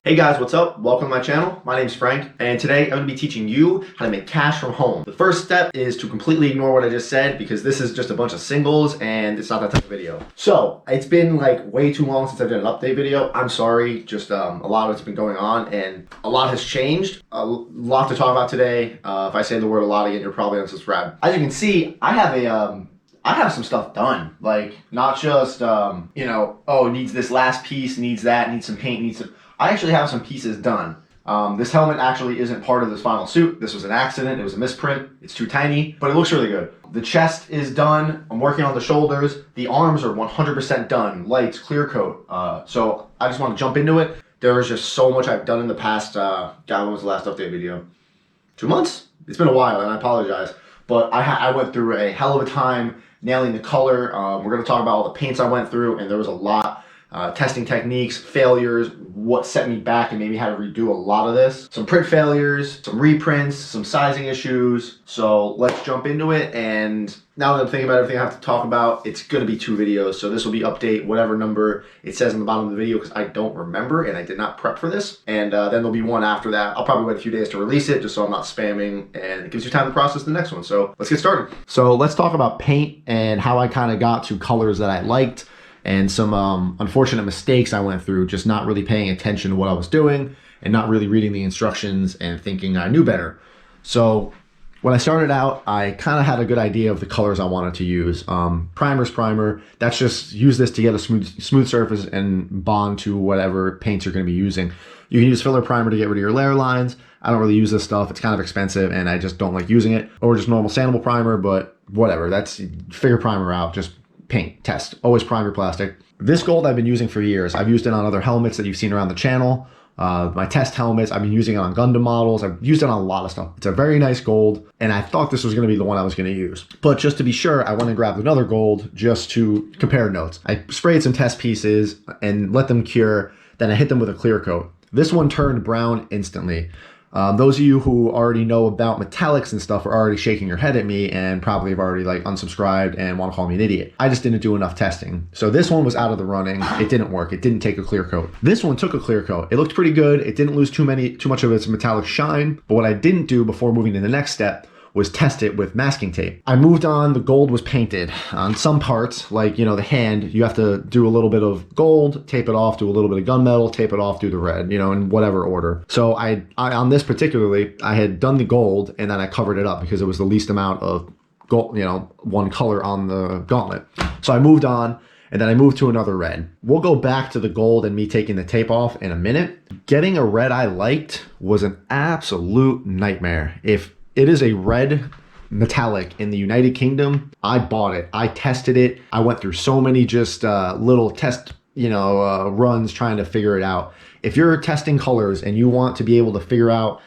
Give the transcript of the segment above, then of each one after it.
Hey guys, what's up? Welcome to my channel. My name's Frank, and today I'm going to be teaching you how to make cash from home. The first step is to completely ignore what I just said because this is just a bunch of singles and it's not that type of video. So, it's been like way too long since I've done an update video. I'm sorry, just a lot of it's been going on and a lot has changed. A lot to talk about today. If I say the word a lot again, you're probably unsubscribed. As you can see, I have some stuff done, like not just, oh, it needs this last piece, needs that, needs some paint, needs some... I actually have some pieces done. This helmet actually isn't part of this final suit. This was an accident, it was a misprint. It's too tiny, but it looks really good. The chest is done. I'm working on the shoulders. The arms are 100% done. Lights, clear coat. So I just want to jump into it. There is just so much I've done in the past, God, when was the last update video? 2 months? It's been a while and I apologize. But I went through a hell of a time nailing the color. We're going to talk about all the paints I went through, and there was a lot. Testing techniques, failures, what set me back and maybe had to redo a lot of this. Some print failures, some reprints, some sizing issues. So let's jump into it. And now that I'm thinking about everything I have to talk about, it's going to be 2 videos. So this will be update whatever number it says on the bottom of the video because I don't remember and I did not prep for this. And then there'll be one after that. I'll probably wait a few days to release it just so I'm not spamming, and it gives you time to process the next one. So let's get started. So let's talk about paint and how I kind of got to colors that I liked, and some unfortunate mistakes I went through, just not really paying attention to what I was doing and not really reading the instructions and thinking I knew better. So when I started out, I kind of had a good idea of the colors I wanted to use. Primer's primer. That's just use this to get a smooth surface and bond to whatever paints you're going to be using. You can use filler primer to get rid of your layer lines. I don't really use this stuff. It's kind of expensive and I just don't like using it. Or just normal sandable primer, but whatever. That's, figure primer out. Just paint, test, always primer plastic. This gold I've been using for years. I've used it on other helmets that you've seen around the channel. My test helmets, I've been using it on Gundam models. I've used it on a lot of stuff. It's a very nice gold, and I thought this was going to be the one I was going to use. But just to be sure, I went and grabbed another gold just to compare notes. I sprayed some test pieces and let them cure, then I hit them with a clear coat. This one turned brown instantly. Those of you who already know about metallics and stuff are already shaking your head at me and probably have already like unsubscribed and want to call me an idiot. I just didn't do enough testing. So this one was out of the running. It didn't work. It didn't take a clear coat. This one took a clear coat. It looked pretty good. It didn't lose too much of its metallic shine. But what I didn't do before moving to the next step was test it with masking tape. I moved on, the gold was painted. On some parts, like, the hand, you have to do a little bit of gold, tape it off, do a little bit of gunmetal, tape it off, do the red, in whatever order. So I on this particularly, I had done the gold and then I covered it up because it was the least amount of gold, one color on the gauntlet. So I moved on and then I moved to another red. We'll go back to the gold and me taking the tape off in a minute. Getting a red I liked was an absolute nightmare. If it is a red metallic in the United Kingdom, I bought it. I tested it. I went through so many just little test, runs trying to figure it out. If you're testing colors and you want to be able to figure out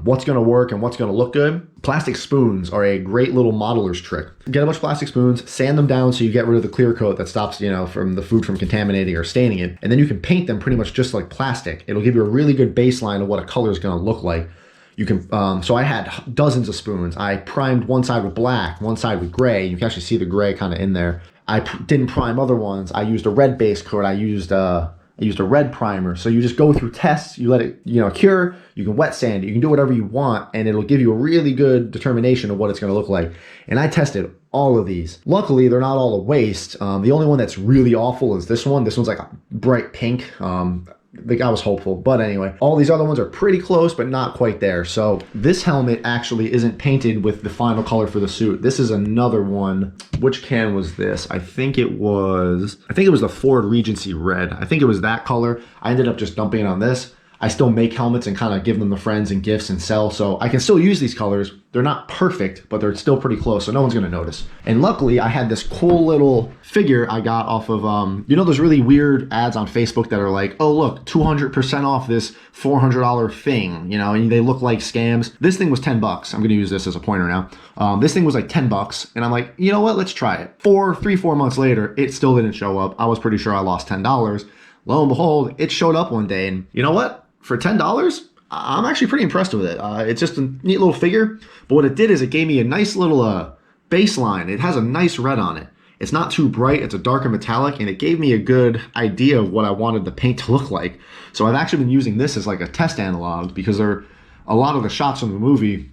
what's going to work and what's going to look good, plastic spoons are a great little modeler's trick. Get a bunch of plastic spoons, sand them down so you get rid of the clear coat that stops, from the food from contaminating or staining it. And then you can paint them pretty much just like plastic. It'll give you a really good baseline of what a color is going to look like. You can, so I had dozens of spoons. I primed one side with black, one side with gray. You can actually see the gray kind of in there. I didn't prime other ones. I used a red base coat. I used a red primer. So you just go through tests. You let it, cure. You can wet sand it. You can do whatever you want, and it'll give you a really good determination of what it's going to look like. And I tested all of these. Luckily, they're not all a waste. The only one that's really awful is this one. This one's like a bright pink. I was hopeful, but anyway, all these other ones are pretty close, but not quite there. So this helmet actually isn't painted with the final color for the suit. This is another one. Which can was this? I think it was the Ford Regency red. I think it was that color. I ended up just dumping it on this. I still make helmets and kind of give them to friends and gifts and sell, so I can still use these colors. They're not perfect, but they're still pretty close, so no one's gonna notice. And luckily, I had this cool little figure I got off of, those really weird ads on Facebook that are like, oh look, 200% off this $400 thing, and they look like scams. This thing was 10 bucks. I'm gonna use this as a pointer now. This thing was like 10 bucks, and I'm like, you know what, let's try it. 3-4 months later, it still didn't show up. I was pretty sure I lost $10. Lo and behold, it showed up one day, and you know what? For $10, I'm actually pretty impressed with it. It's just a neat little figure, but what it did is it gave me a nice little baseline. It has a nice red on it. It's not too bright, it's a darker metallic, and it gave me a good idea of what I wanted the paint to look like. So I've actually been using this as like a test analog, because a lot of the shots from the movie,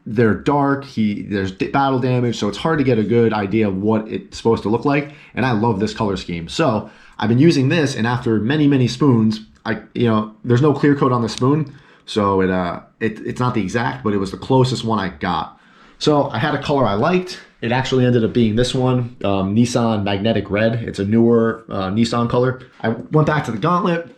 they're dark, there's battle damage, so it's hard to get a good idea of what it's supposed to look like, and I love this color scheme. So I've been using this, and after many spoons, there's no clear coat on the spoon, so it's not the exact, but it was the closest one I got. So I had a color I liked. It actually ended up being this one, Nissan Magnetic Red. It's a newer Nissan color. I went back to the gauntlet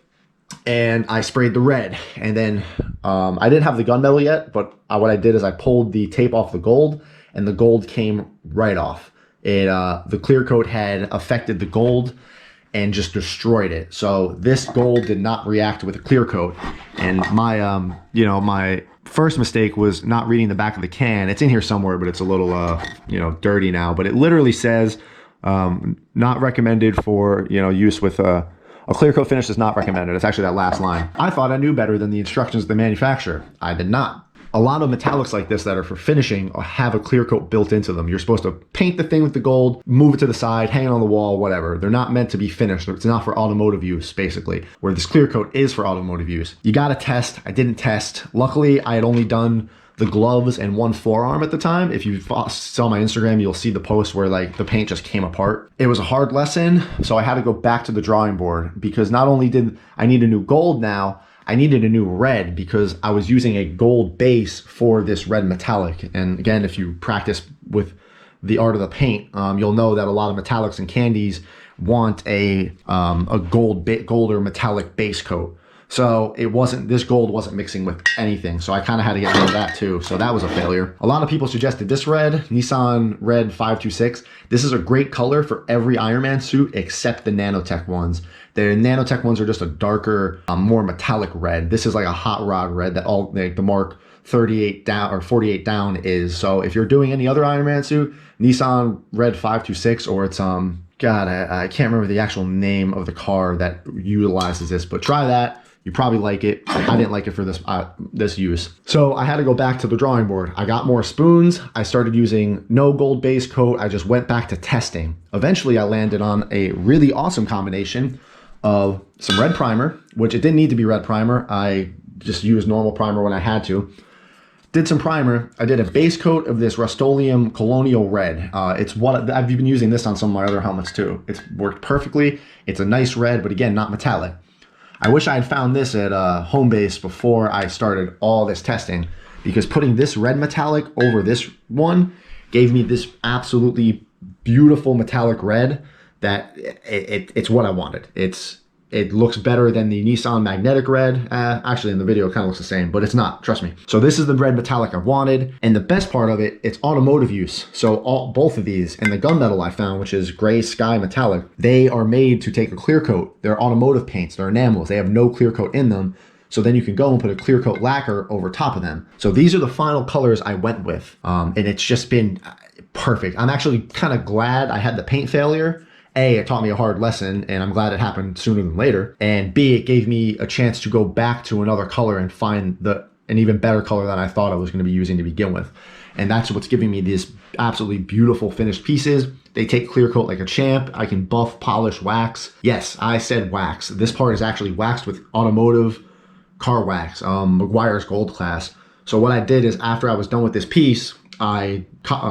and I sprayed the red, and then I didn't have the gunmetal yet, but what I did is I pulled the tape off the gold, and the gold came right off. The clear coat had affected the gold and just destroyed it. So this gold did not react with a clear coat. And my first mistake was not reading the back of the can. It's in here somewhere, but it's a little dirty now. But it literally says not recommended for use with a clear coat finish is not recommended. It's actually that last line. I thought I knew better than the instructions of the manufacturer. I did not. A lot of metallics like this that are for finishing have a clear coat built into them. You're supposed to paint the thing with the gold, move it to the side, hang it on the wall, whatever. They're not meant to be finished. It's not for automotive use, basically, where this clear coat is for automotive use. You gotta test. I didn't test. Luckily, I had only done the gloves and one forearm at the time. If you saw my Instagram, you'll see the post where like the paint just came apart. It was a hard lesson, so I had to go back to the drawing board, because not only did I need a new gold now, I needed a new red, because I was using a gold base for this red metallic. And again, if you practice with the art of the paint, you'll know that a lot of metallics and candies want a gold or metallic base coat. So this gold wasn't mixing with anything. So I kind of had to get rid of that too. So that was a failure. A lot of people suggested this red, Nissan Red 526. This is a great color for every Ironman suit except the Nanotech ones. The Nanotech ones are just a darker, more metallic red. This is like a hot rod red that the Mark 38 down or 48 down is. So if you're doing any other Ironman suit, Nissan Red 526, or it's God, I can't remember the actual name of the car that utilizes this, but try that. You probably like it. I didn't like it for this use. So I had to go back to the drawing board. I got more spoons. I started using no gold base coat. I just went back to testing. Eventually I landed on a really awesome combination of some red primer, which it didn't need to be red primer. I just used normal primer when I had to. Did some primer. I did a base coat of this Rust-Oleum Colonial Red. It's what I've been using this on some of my other helmets too. It's worked perfectly. It's a nice red, but again, not metallic. I wish I had found this at home base before I started all this testing, because putting this red metallic over this one gave me this absolutely beautiful metallic red that it's what I wanted. It looks better than the Nissan Magnetic Red. Actually, in the video, it kind of looks the same, but it's not, trust me. So this is the red metallic I wanted, and the best part of it, it's automotive use. So both of these, and the gunmetal I found, which is gray sky metallic, they are made to take a clear coat. They're automotive paints, they're enamels. They have no clear coat in them. So then you can go and put a clear coat lacquer over top of them. So these are the final colors I went with, and it's just been perfect. I'm actually kind of glad I had the paint failure. A, it taught me a hard lesson, and I'm glad it happened sooner than later. And B, it gave me a chance to go back to another color and find an even better color than I thought I was going to be using to begin with. And that's what's giving me these absolutely beautiful finished pieces. They take clear coat like a champ. I can buff, polish, wax. Yes, I said wax. This part is actually waxed with automotive car wax, Meguiar's Gold Class. So what I did is, after I was done with this piece, I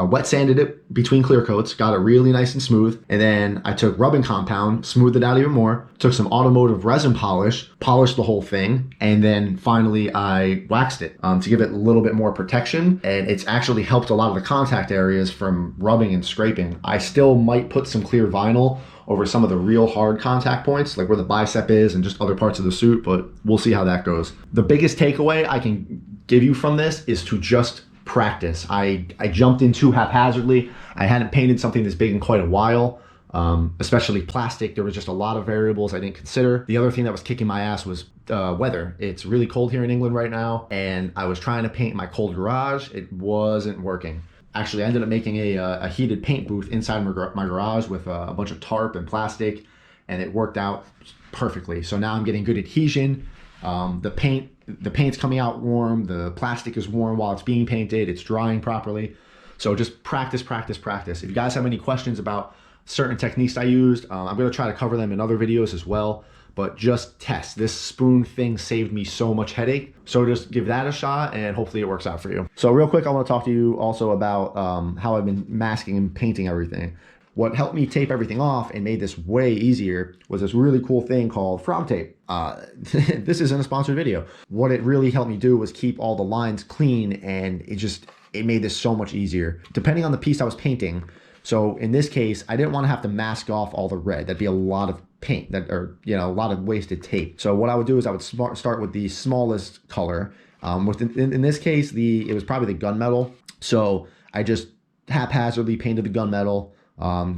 wet sanded it between clear coats, got it really nice and smooth, and then I took rubbing compound, smoothed it out even more, took some automotive resin polish, polished the whole thing, and then finally I waxed it to give it a little bit more protection, and it's actually helped a lot of the contact areas from rubbing and scraping. I still might put some clear vinyl over some of the real hard contact points, like where the bicep is and just other parts of the suit, but we'll see how that goes. The biggest takeaway I can give you from this is to just practice. I jumped in too haphazardly. I hadn't painted something this big in quite a while, especially plastic. There was just a lot of variables I didn't consider. The other thing that was kicking my ass was weather. It's really cold here in England right now, and I was trying to paint my cold garage. It wasn't working. Actually, I ended up making a heated paint booth inside my garage with a bunch of tarp and plastic, and it worked out perfectly. So now I'm getting good adhesion. The paint's coming out warm, the plastic is warm while it's being painted, it's drying properly. So just practice, practice, practice. If you guys have any questions about certain techniques I used. I'm going to try to cover them in other videos as well, but just test. This spoon thing saved me so much headache. So just give that a shot and hopefully it works out for you. So real quick, I want to talk to you also about how I've been masking and painting everything. What helped me tape everything off and made this way easier was this really cool thing called frog tape. This isn't a sponsored video. What it really helped me do was keep all the lines clean, and it made this so much easier. Depending on the piece I was painting, so in this case, I didn't want to have to mask off all the red. That'd be a lot of paint, a lot of wasted tape. So what I would do is I would start with the smallest color. In this case, it was probably the gunmetal. So I just haphazardly painted the gunmetal.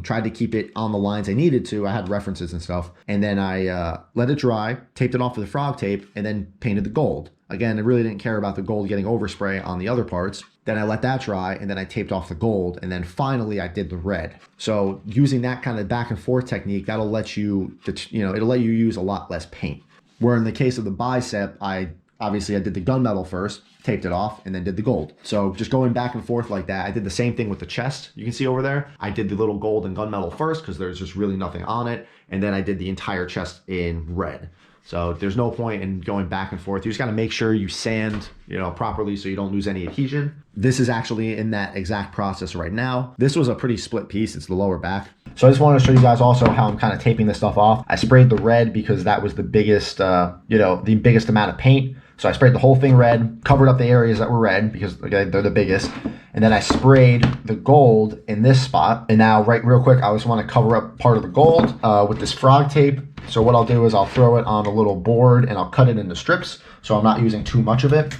Tried to keep it on the lines I needed to. I had references and stuff. And then I let it dry, taped it off with the frog tape, and then painted the gold. Again, I really didn't care about the gold getting overspray on the other parts. Then I let that dry, and then I taped off the gold, and then finally I did the red. So using that kind of back and forth technique, that'll let you, it'll let you use a lot less paint. Where in the case of the bicep, I did the gunmetal first, taped it off, and then did the gold. So just going back and forth like that. I did the same thing with the chest. You can see over there, I did the little gold and gunmetal first because there's just really nothing on it. And then I did the entire chest in red. So there's no point in going back and forth. You just got to make sure you sand, properly so you don't lose any adhesion. This is actually in that exact process right now. This was a pretty split piece. It's the lower back. So I just wanted to show you guys also how I'm kind of taping this stuff off. I sprayed the red because that was the biggest, the biggest amount of paint. So I sprayed the whole thing red, covered up the areas that were red because they're the biggest. And then I sprayed the gold in this spot. And now, real quick, I just want to cover up part of the gold with this frog tape. So what I'll do is I'll throw it on a little board and I'll cut it into strips. So I'm not using too much of it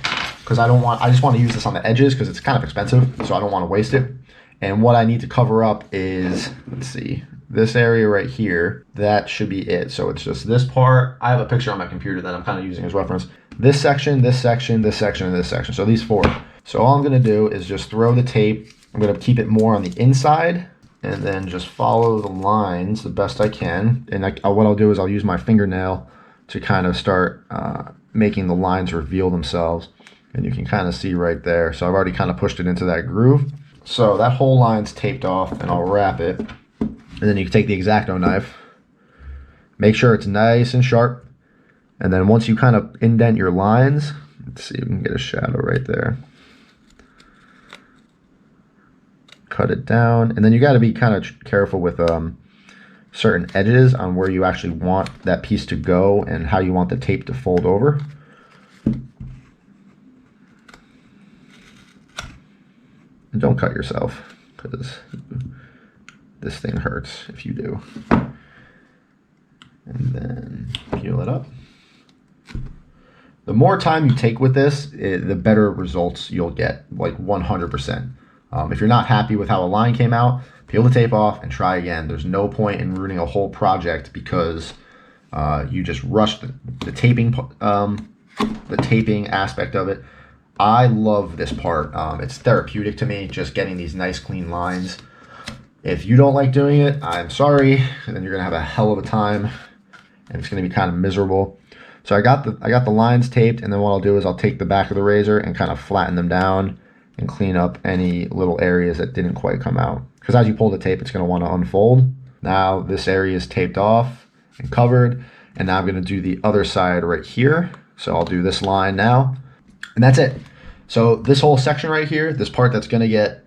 because I just want to use this on the edges because it's kind of expensive. So I don't want to waste it. And what I need to cover up is, let's see, this area right here. That should be it. So it's just this part. I have a picture on my computer that I'm kind of using as reference. This section, this section, this section, and this section. So these four. So all I'm going to do is just throw the tape. I'm going to keep it more on the inside and then just follow the lines the best I can. And what I'll do is I'll use my fingernail to kind of start making the lines reveal themselves. And you can kind of see right there. So I've already kind of pushed it into that groove. So that whole line's taped off, and I'll wrap it. And then you can take the X-Acto knife. Make sure it's nice and sharp. And then once you kind of indent your lines, let's see if we can get a shadow right there. Cut it down. And then you got to be kind of careful with certain edges on where you actually want that piece to go and how you want the tape to fold over. And don't cut yourself because this thing hurts if you do. And then peel it up. The more time you take with this, the better results you'll get, like 100%. If you're not happy with how a line came out, peel the tape off and try again. There's no point in ruining a whole project because you just rushed the taping aspect of it. I love this part. It's therapeutic to me, just getting these nice clean lines. If you don't like doing it, I'm sorry, and then you're gonna have a hell of a time, and it's gonna be kind of miserable. So I got the lines taped, and then what I'll do is I'll take the back of the razor and kind of flatten them down and clean up any little areas that didn't quite come out. Because as you pull the tape, it's gonna want to unfold. Now this area is taped off and covered, and now I'm gonna do the other side right here. So I'll do this line now, and that's it. So this whole section right here, this part that's gonna get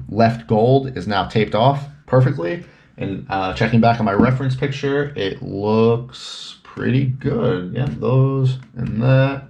left gold is now taped off perfectly. And checking back on my reference picture, it looks pretty good. Yeah, those and that,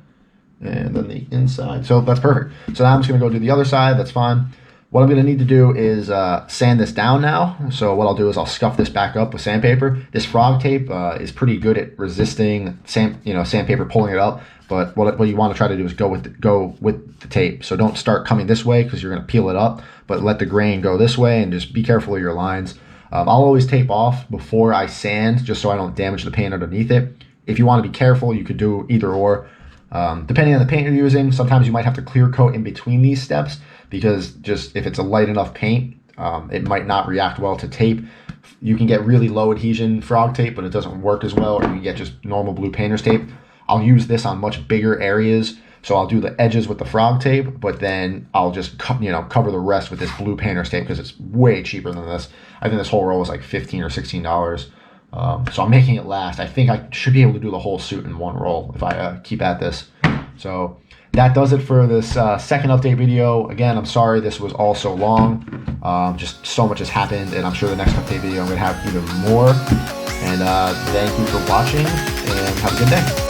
and then the inside. So that's perfect. So now I'm just gonna go do the other side, that's fine. What I'm gonna need to do is sand this down now. So what I'll do is I'll scuff this back up with sandpaper. This frog tape is pretty good at resisting sandpaper pulling it up. But what you want to try to do is go with the tape. So don't start coming this way because you're going to peel it up, but let the grain go this way and just be careful of your lines. I'll always tape off before I sand just so I don't damage the paint underneath it. If you want to be careful, you could do either or. Depending on the paint you're using, sometimes you might have to clear coat in between these steps because just if it's a light enough paint, it might not react well to tape. You can get really low adhesion frog tape, but it doesn't work as well, or you can get just normal blue painter's tape. I'll use this on much bigger areas So I'll do the edges with the frog tape, but then I'll just cover the rest with this blue painter's tape because it's way cheaper than this. I think this whole roll was like $15 or $16. So I'm making it last. I think I should be able to do the whole suit in one roll if I keep at this. So that does it for this second update video. Again, I'm sorry this was all so long. Just so much has happened, and I'm sure the next update video I'm going to have even more. And thank you for watching, and have a good day.